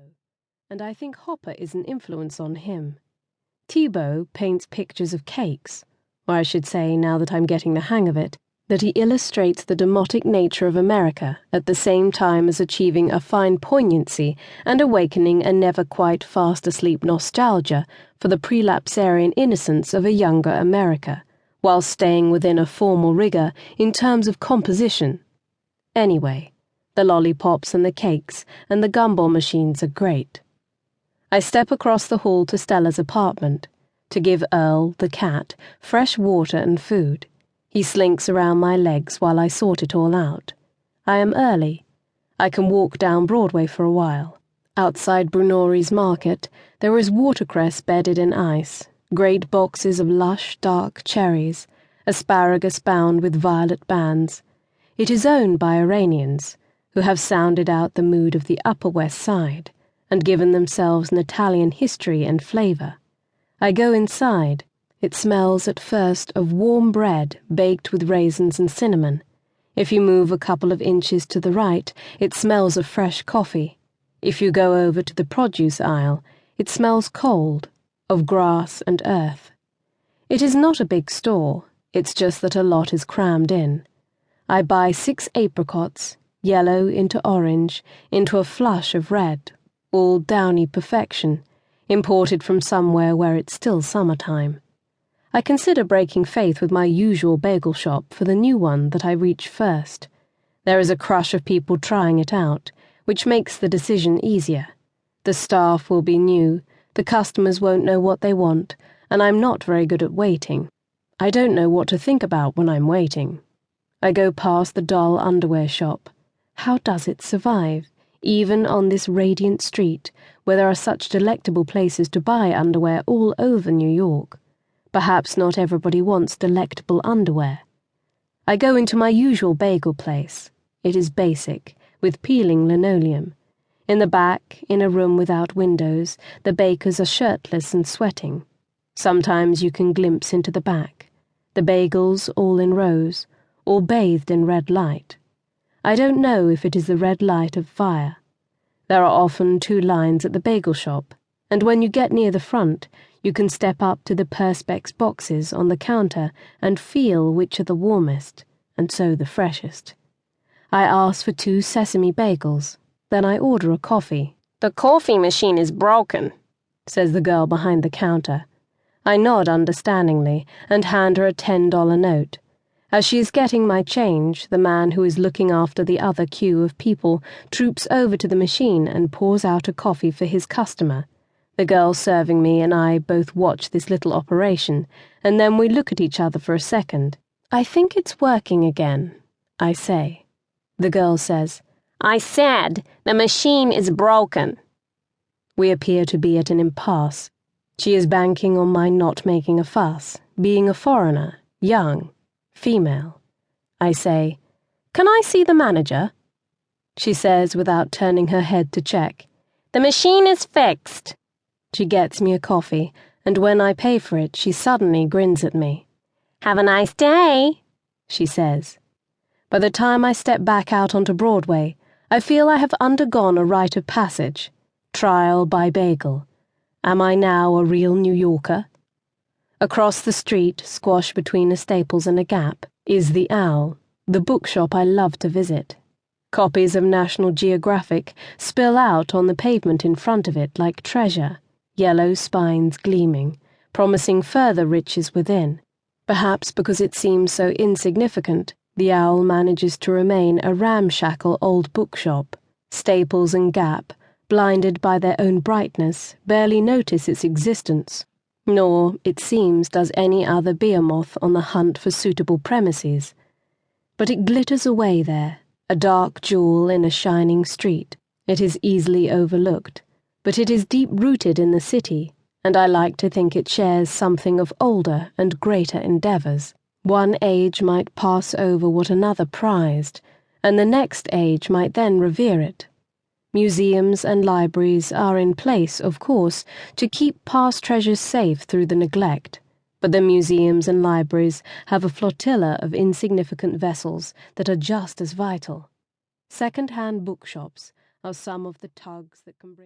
Thibaut, and I think Hopper is an influence on him. Thibaut paints pictures of cakes, or I should say, now that I'm getting the hang of it, that he illustrates the demotic nature of America at the same time as achieving a fine poignancy and awakening a never-quite fast-asleep nostalgia for the prelapsarian innocence of a younger America, while staying within a formal rigor in terms of composition. Anyway, the lollipops and the cakes and the gumball machines are great. I step across the hall to Stella's apartment to give Earl, the cat, fresh water and food. He slinks around my legs while I sort it all out. I am early. I can walk down Broadway for a while. Outside Brunori's market, there is watercress bedded in ice, great boxes of lush, dark cherries, asparagus bound with violet bands. It is owned by Iranians, who have sounded out the mood of the Upper West Side and given themselves an Italian history and flavour. I go inside. It smells at first of warm bread baked with raisins and cinnamon. If you move a couple of inches to the right, it smells of fresh coffee. If you go over to the produce aisle, it smells cold, of grass and earth. It is not a big store, it's just that a lot is crammed in. I buy 6 apricots, yellow into orange, into a flush of red, all downy perfection, imported from somewhere where it's still summertime. I consider breaking faith with my usual bagel shop for the new one that I reach first. There is a crush of people trying it out, which makes the decision easier. The staff will be new, the customers won't know what they want, and I'm not very good at waiting. I don't know what to think about when I'm waiting. I go past the doll underwear shop. How does it survive, even on this radiant street, where there are such delectable places to buy underwear all over New York? Perhaps not everybody wants delectable underwear. I go into my usual bagel place. It is basic, with peeling linoleum. In the back, in a room without windows, the bakers are shirtless and sweating. Sometimes you can glimpse into the back. The bagels all in rows, all bathed in red light. I don't know if it is the red light of fire. There are often 2 lines at the bagel shop, and when you get near the front, you can step up to the perspex boxes on the counter and feel which are the warmest, and so the freshest. I ask for 2 sesame bagels, then I order a coffee. "The coffee machine is broken," says the girl behind the counter. I nod understandingly and hand her a $10 note. As she is getting my change, the man who is looking after the other queue of people troops over to the machine and pours out a coffee for his customer. The girl serving me and I both watch this little operation, and then we look at each other for a second. "I think it's working again," I say. The girl says, "I said the machine is broken." We appear to be at an impasse. She is banking on my not making a fuss, being a foreigner, young, female. I say, "Can I see the manager?" She says, without turning her head to check, "The machine is fixed." She gets me a coffee, and when I pay for it, she suddenly grins at me. "Have a nice day," she says. By the time I step back out onto Broadway, I feel I have undergone a rite of passage. Trial by bagel. Am I now a real New Yorker? Across the street, squashed between a Staples and a Gap, is the Owl, the bookshop I love to visit. Copies of National Geographic spill out on the pavement in front of it like treasure, yellow spines gleaming, promising further riches within. Perhaps because it seems so insignificant, the Owl manages to remain a ramshackle old bookshop. Staples and Gap, blinded by their own brightness, barely notice its existence. Nor, it seems, does any other behemoth on the hunt for suitable premises. But it glitters away there, a dark jewel in a shining street. It is easily overlooked, but it is deep-rooted in the city, and I like to think it shares something of older and greater endeavours. One age might pass over what another prized, and the next age might then revere it. Museums and libraries are in place, of course, to keep past treasures safe through the neglect, but the museums and libraries have a flotilla of insignificant vessels that are just as vital. Second-hand bookshops are some of the tugs that can bring